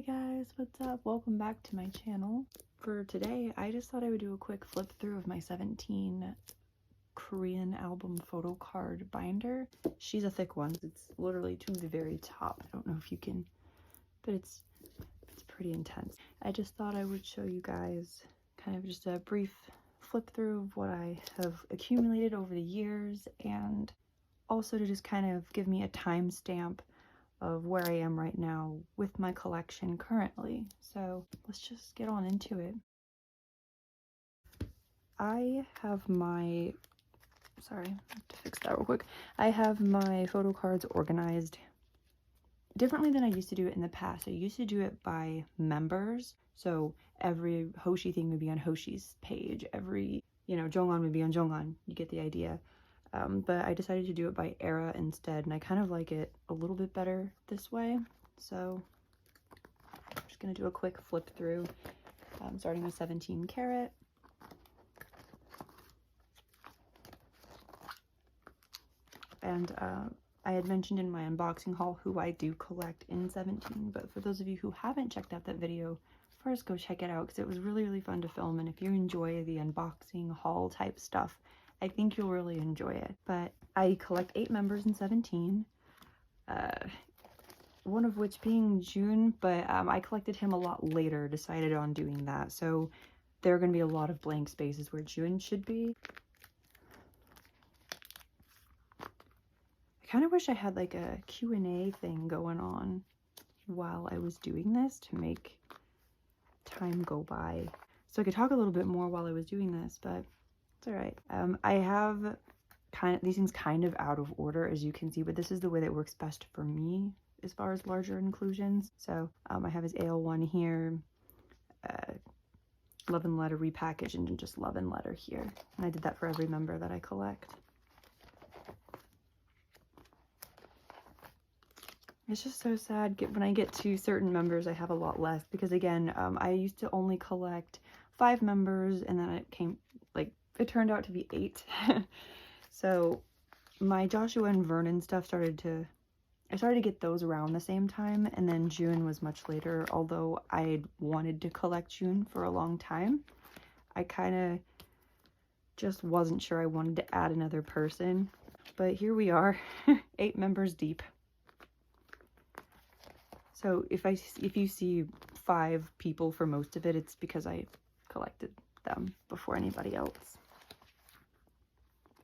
guys, what's up? Welcome back to my channel. For today, I just thought I would do a quick flip through of my 17 Korean album photo card binder. She's a thick one. It's literally to the very top. I don't know if you can, but it's pretty intense. I just thought I would show you guys kind of just a brief flip through of what I have accumulated over the years, and also to just kind of give me a timestamp of where I am right now with my collection currently. So let's just get on into it. I have my, sorry, I have to fix that real quick. I have my photo cards organized differently than I used to do it in the past. I used to do it by members. So every Hoshi thing would be on Hoshi's page. Every, Jonghan would be on Jonghan. You get the idea. But I decided to do it by era instead, and I kind of like it a little bit better this way. So I'm just going to do a quick flip through, starting with 17 karat. And I had mentioned in my unboxing haul who I do collect in 17, but for those of you who haven't checked out that video, first go check it out because it was really, really fun to film. And if you enjoy the unboxing haul type stuff, I think you'll really enjoy it. But I collect 8 members in 17, one of which being June, but I collected him a lot later, decided on doing that. So there are going to be a lot of blank spaces where June should be. I kind of wish I had like a Q&A thing going on while I was doing this to make time go by. So I could talk a little bit more while I was doing this, but it's all right. I have these things kind of out of order, as you can see, but this is the way that works best for me as far as larger inclusions. So I have his AL1 here, Love and Letter repackaged, and just Love and Letter here. And I did that for every member that I collect. It's just so sad when I get to certain members I have a lot less, because again, I used to only collect 5 members, and then it turned out to be 8. So my Joshua and Vernon stuff I started to get those around the same time, and then June was much later. Although I wanted to collect June for a long time, I kind of just wasn't sure I wanted to add another person. But here we are, 8 members deep. So if you see 5 people for most of it, it's because I collected them before anybody else.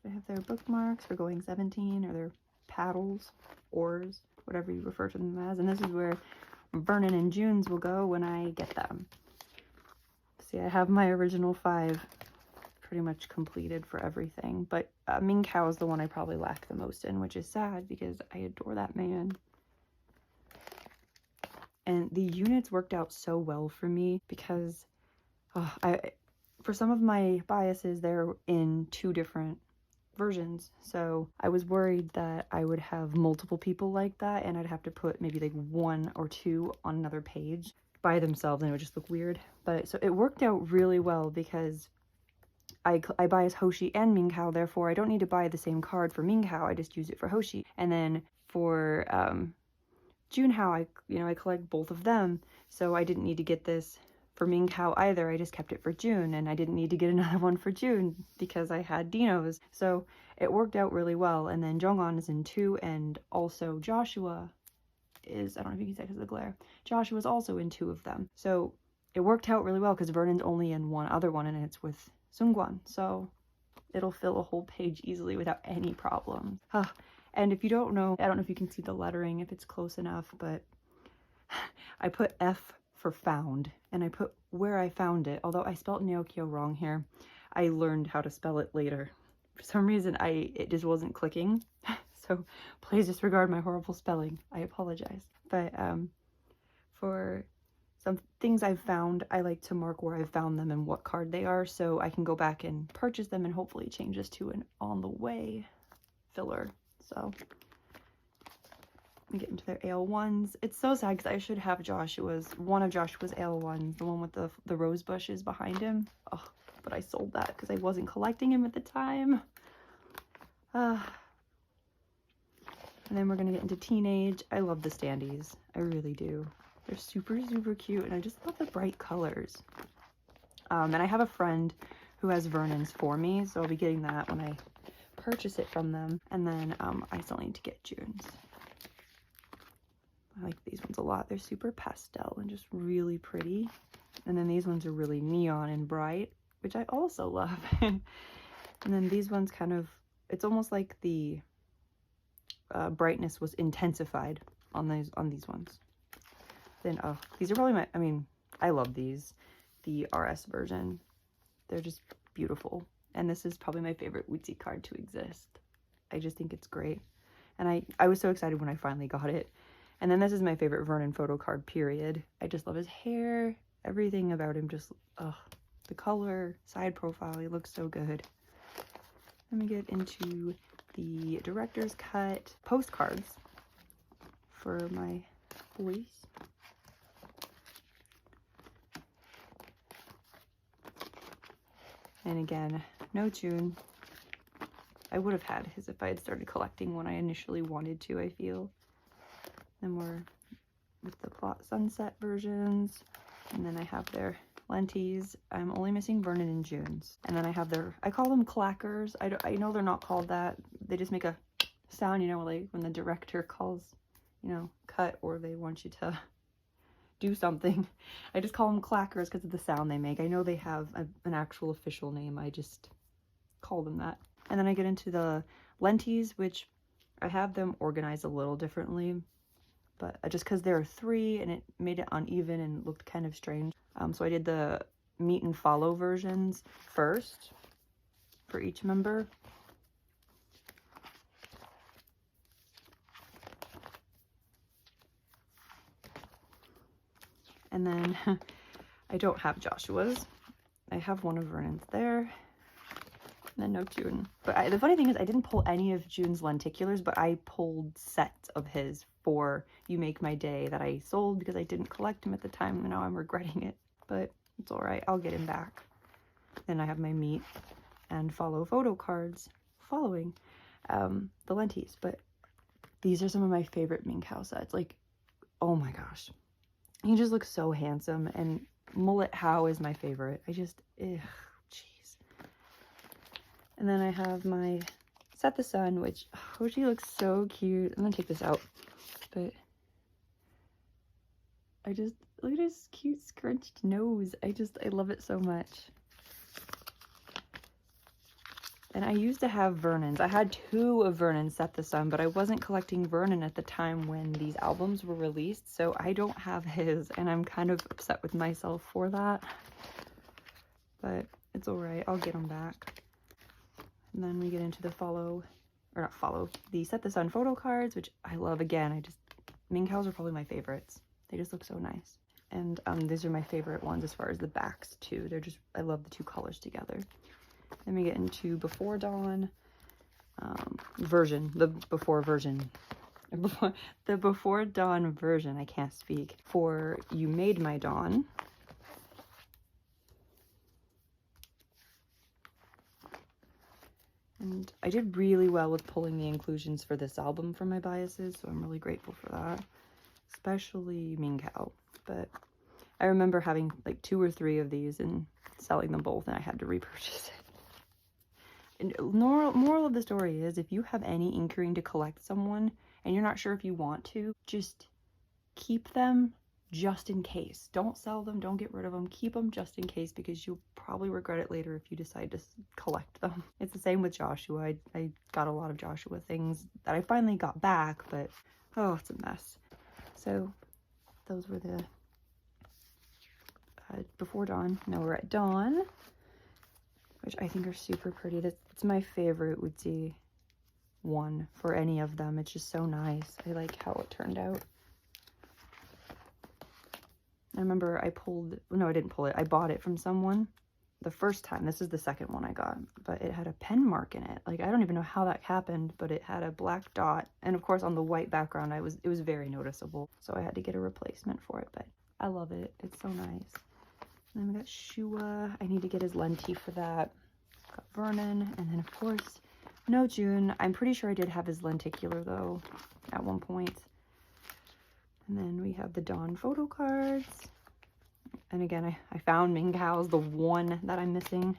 They have their bookmarks for going 17, or their paddles, oars, whatever you refer to them as. And this is where Vernon and June's will go when I get them. See, I have my original 5 pretty much completed for everything. But Ming Kao is the one I probably lack the most in, which is sad because I adore that man. And the units worked out so well for me because for some of my biases, they're in 2 different versions. So I was worried that I would have multiple people like that, and I'd have to put maybe like 1 or 2 on another page by themselves, and it would just look weird. But so it worked out really well because I bias Hoshi and Ming Kao, therefore I don't need to buy the same card for Ming Kao. I just use it for Hoshi. And then for Junhao, I collect both of them, so I didn't need to get this for Ming Kao either. I just kept it for June, and I didn't need to get another one for June because I had Dino's. So it worked out really well. And then Jonghan is in 2, and also Joshua is, I don't know if you can see because of the glare, Joshua's also in 2 of them. So it worked out really well because Vernon's only in one other one, and it's with Seungkwan. So it'll fill a whole page easily without any problems. And if you don't know, I don't know if you can see the lettering, if it's close enough, but I put F for found, and I put where I found it. Although I spelled Neokyo wrong here, I learned how to spell it later. For some reason, it just wasn't clicking. So please disregard my horrible spelling. I apologize. But for some things I've found, I like to mark where I've found them and what card they are, so I can go back and purchase them and hopefully change this to an on the way filler. So we get into their AL1s. It's so sad because I should have one of Joshua's AL1s, the one with the rose bushes behind him. Oh, but I sold that because I wasn't collecting him at the time. And then we're gonna get into teenage. I love the standees. I really do. They're super, super cute, and I just love the bright colors. And I have a friend who has Vernon's for me, so I'll be getting that when I purchase it from them. And then I still need to get June's. I like these ones a lot. They're super pastel and just really pretty. And then these ones are really neon and bright, which I also love. And then these ones kind of, it's almost like the brightness was intensified on these ones. Then, oh, these are probably my, I mean, I love these. The RS version. They're just beautiful. And this is probably my favorite Wootsie card to exist. I just think it's great. And I was so excited when I finally got it. And then this is my favorite Vernon photo card, period. I just love his hair. Everything about him just, the color, side profile, he looks so good. Let me get into the director's cut postcards for my boys. And again, no June. I would have had his if I had started collecting when I initially wanted to, I feel. Then we're with the plot sunset versions. And then I have their Lentes. I'm only missing Vernon and June's. And then I have their, I call them clackers. I know they're not called that. They just make a sound, you know, like when the director calls, you know, cut, or they want you to do something. I just call them clackers because of the sound they make. I know they have an actual official name. I just call them that. And then I get into the Lentes, which I have them organized a little differently, but just because there are 3 and it made it uneven and looked kind of strange. So I did the meet and follow versions first for each member. And then I don't have Joshua's. I have one of Vernon's there. And then no June. But the funny thing is I didn't pull any of June's lenticulars, but I pulled sets of his for You Make My Day that I sold because I didn't collect him at the time, and now I'm regretting it. But it's alright. I'll get him back. Then I have my meet and follow photo cards following the Lentes. But these are some of my favorite Ming Hao sets. Like, oh my gosh. He just looks so handsome, and Mullet Hao is my favorite. I just, jeez. And then I have my Set the Sun, which, oh, she looks so cute. I'm gonna take this out, but I just, look at his cute scrunched nose. I love it so much. And I used to have Vernon's. I had 2 of Vernon's Set the Sun, but I wasn't collecting Vernon at the time when these albums were released, so I don't have his, and I'm kind of upset with myself for that. But it's alright, I'll get them back. And then we get into the the Set the Sun photo cards, which I love. Again, Ming Hao's are probably my favorites. They just look so nice. And these are my favorite ones as far as the backs too. They're just, I love the 2 colors together. Then we get into Before Dawn version, the Before Dawn version, I can't speak, for You Made My Dawn. And I did really well with pulling the inclusions for this album from my biases, so I'm really grateful for that, especially Ming Hao. But I remember having like 2 or 3 of these and selling them both, and I had to repurchase it. And moral of the story is, if you have any inkering to collect someone and you're not sure if you want to, just keep them just in case. Don't sell them, don't get rid of them, keep them just in case, because you'll probably regret it later if you decide to collect them. It's the same with Joshua. I got a lot of Joshua things that I finally got back, but oh, it's a mess. So those were the Before Dawn. Now we're at Dawn, which I think are super pretty. It's my favorite Wootsie one for any of them. It's just so nice. I like how it turned out. I remember I didn't pull it. I bought it from someone the first time. This is the second one I got, but it had a pen mark in it. Like, I don't even know how that happened, but it had a black dot. And of course on the white background, it was very noticeable. So I had to get a replacement for it, but I love it. It's so nice. And then we got Shua. I need to get his Lenti for that. Got Vernon. And then, of course, no June. I'm pretty sure I did have his lenticular, though, at one point. And then we have the Dawn photo cards. And again, I found Minkao's, the one that I'm missing.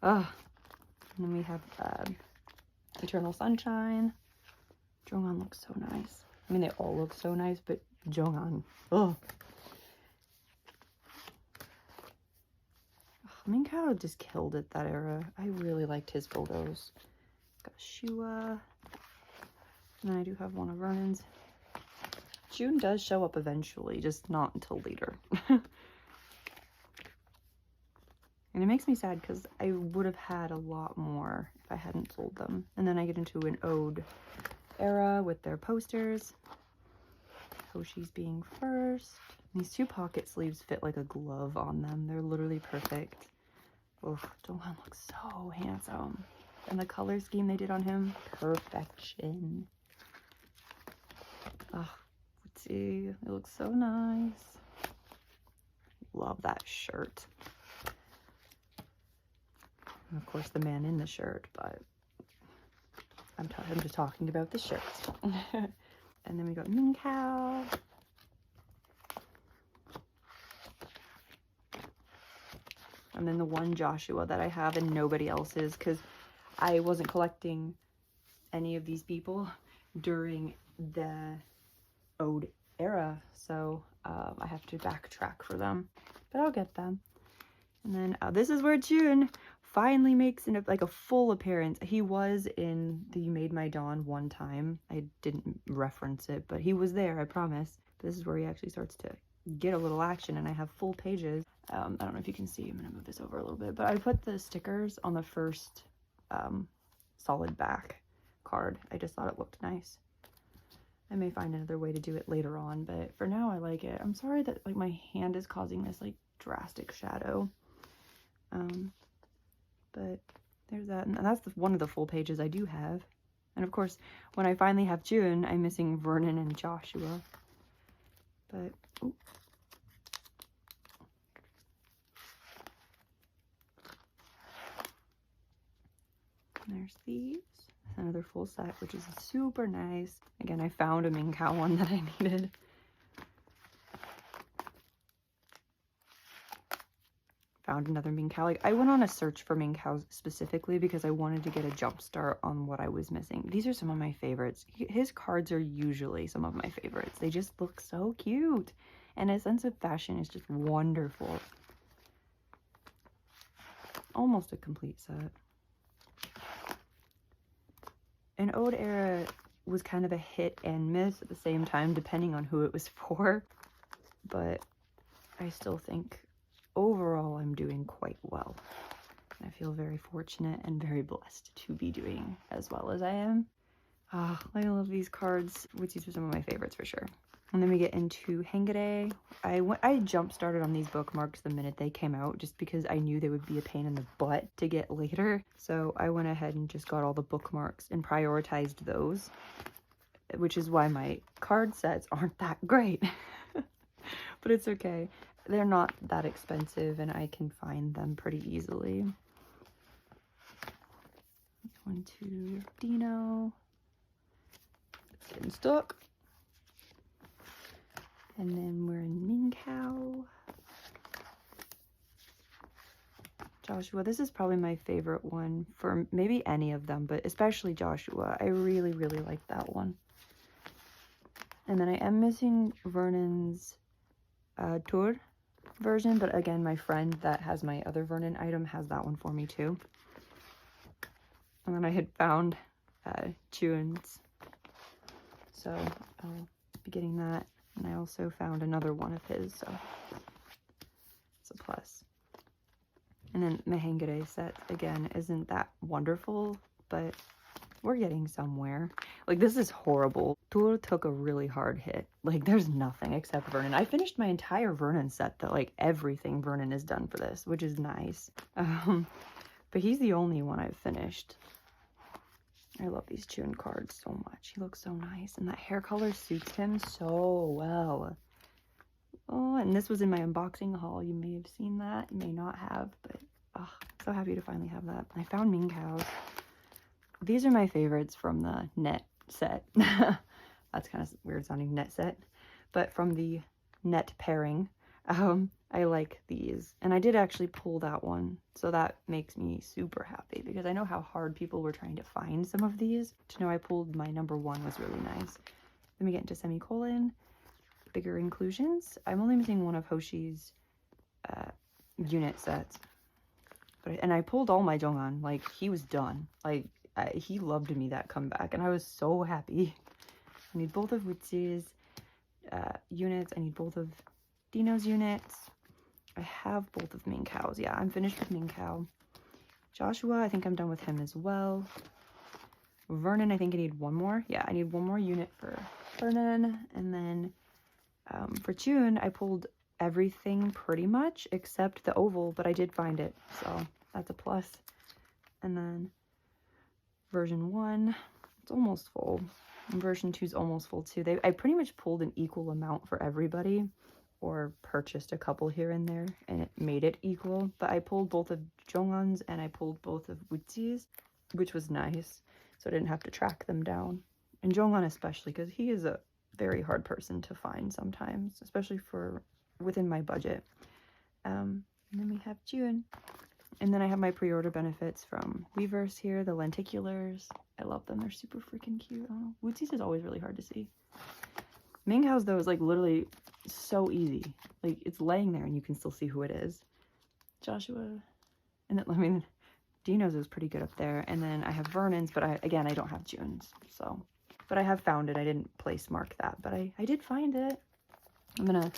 Ugh. And then we have Eternal Sunshine. Jonghan looks so nice. I mean, they all look so nice, but Jonghan, ugh. Minkao just killed it that era. I really liked his photos. Got Shua. And then I do have one of Vernon's. June does show up eventually, just not until later. And it makes me sad because I would have had a lot more if I hadn't sold them. And then I get into an Ode era with their posters. Hoshi's being first. These two pocket sleeves fit like a glove on them. They're literally perfect. Oh, Jonghan looks so handsome. And the color scheme they did on him, perfection. Oh, let's see. It looks so nice. Love that shirt. And of course, the man in the shirt, but I'm just talking about the shirt. And then we got Minkao. And then the one Joshua that I have and nobody else's, because I wasn't collecting any of these people during the Ode era, so I have to backtrack for them, but I'll get them. And then this is where June finally makes like a full appearance. He was in the You Made My Dawn one time. I didn't reference it, but he was there, I promise. This is where he actually starts to get a little action, and I have full pages. I don't know if you can see. I'm gonna move this over a little bit, but I put the stickers on the first solid back card. I just thought it looked nice. I may find another way to do it later on, but for now I like it. I'm sorry that like my hand is causing this like drastic shadow. But there's that, and that's one of the full pages I do have. And of course, when I finally have June, I'm missing Vernon and Joshua. But ooh. There's these. Another full set, which is super nice. Again, I found a Minkao one that I needed. Found another Minkao. Like, I went on a search for Minkaos specifically because I wanted to get a jump start on what I was missing. These are some of my favorites. His cards are usually some of my favorites. They just look so cute. And his sense of fashion is just wonderful. Almost a complete set. An Ode era was kind of a hit and miss at the same time, depending on who it was for. But I still think overall I'm doing quite well. I feel very fortunate and very blessed to be doing as well as I am. Ah, I love these cards, which these are some of my favorites for sure. And then we get into Hengare. I jump started on these bookmarks the minute they came out just because I knew they would be a pain in the butt to get later. So I went ahead and just got all the bookmarks and prioritized those, which is why my card sets aren't that great. But it's okay. They're not that expensive and I can find them pretty easily. 1, 2, Dino. It's getting stuck. And then we're in Minkao. Joshua, this is probably my favorite one for maybe any of them, but especially Joshua. I really, really like that one. And then I am missing Vernon's Tour version, but again, my friend that has my other Vernon item has that one for me too. And then I had found June's, so I'll be getting that. And I also found another one of his, so it's a plus. And then my Hengare set, again, isn't that wonderful, but we're getting somewhere. Like, this is horrible. Tour took a really hard hit. Like, there's nothing except Vernon. I finished my entire Vernon set, that like everything Vernon has done for this, which is nice. But he's the only one I've finished. I love these June cards so much. He looks so nice. And that hair color suits him so well. Oh, and this was in my unboxing haul. You may have seen that. You may not have. But, oh, so happy to finally have that. I found Minkaos. These are my favorites from the net set. That's kind of weird sounding, net set. but from the net pairing, I like these. And I did actually pull that one, so that makes me super happy because I know how hard people were trying to find some of these. To know I pulled my number one was really nice. Then we get into semicolon, bigger inclusions. I'm only missing one of Hoshi's unit sets. And I pulled all my Jonghan. Like, he was done. Like, he loved me that comeback, and I was so happy. I need both of Wootsi's units. I need both of Dino's units. I have both of Minkao's. Yeah, I'm finished with Minkao. Joshua, I think I'm done with him as well. Vernon, I think I need one more. Yeah, I need one more unit for Vernon. And then for June, I pulled everything pretty much except the oval, but I did find it, so that's a plus. And then version 1, it's almost full. And version 2 is almost full too. I pretty much pulled an equal amount for everybody, or purchased a couple here and there, and it made it equal. But I pulled both of Jonghan's and I pulled both of Wootsi's, which was nice, so I didn't have to track them down. And Jonghan especially, because he is a very hard person to find sometimes, especially for within my budget. And then we have June. And then I have my pre-order benefits from Weverse here, the lenticulars. I love them. They're super freaking cute. Oh, Wootsi's is always really hard to see. Minghao's, though, is like literally so easy. Like, it's laying there and you can still see who it is. Joshua. And then, I mean, Dino's is pretty good up there. And then I have Vernon's, but I don't have June's. So, but I have found it. I didn't place mark that, but I did find it. I'm going to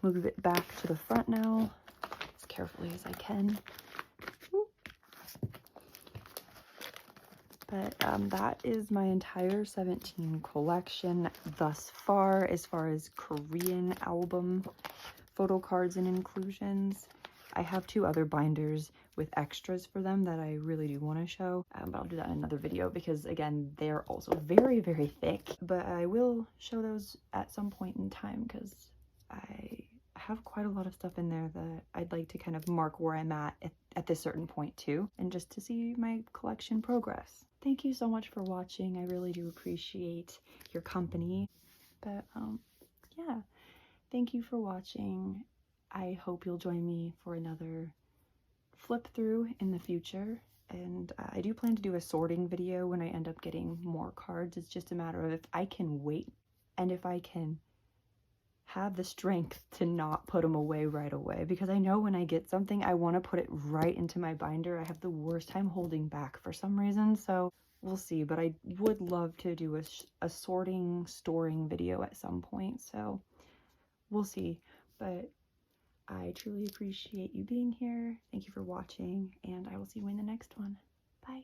move it back to the front now as carefully as I can. But that is my entire 17 collection thus far as Korean album photo cards and inclusions. I have 2 other binders with extras for them that I really do want to show, but I'll do that in another video because, again, they're also very, very thick. But I will show those at some point in time because I have quite a lot of stuff in there that I'd like to kind of mark where I'm at this certain point too, and just to see my collection progress. Thank you so much for watching. I really do appreciate your company. But yeah, thank you for watching. I hope you'll join me for another flip through in the future. And I do plan to do a sorting video when I end up getting more cards. It's just a matter of if I can wait and if I can have the strength to not put them away right away, because I know when I get something I want to put it right into my binder. I have the worst time holding back for some reason, so we'll see. But I would love to do a sorting, storing video at some point, so we'll see. But I truly appreciate you being here. Thank you for watching, and I will see you in the next one. Bye.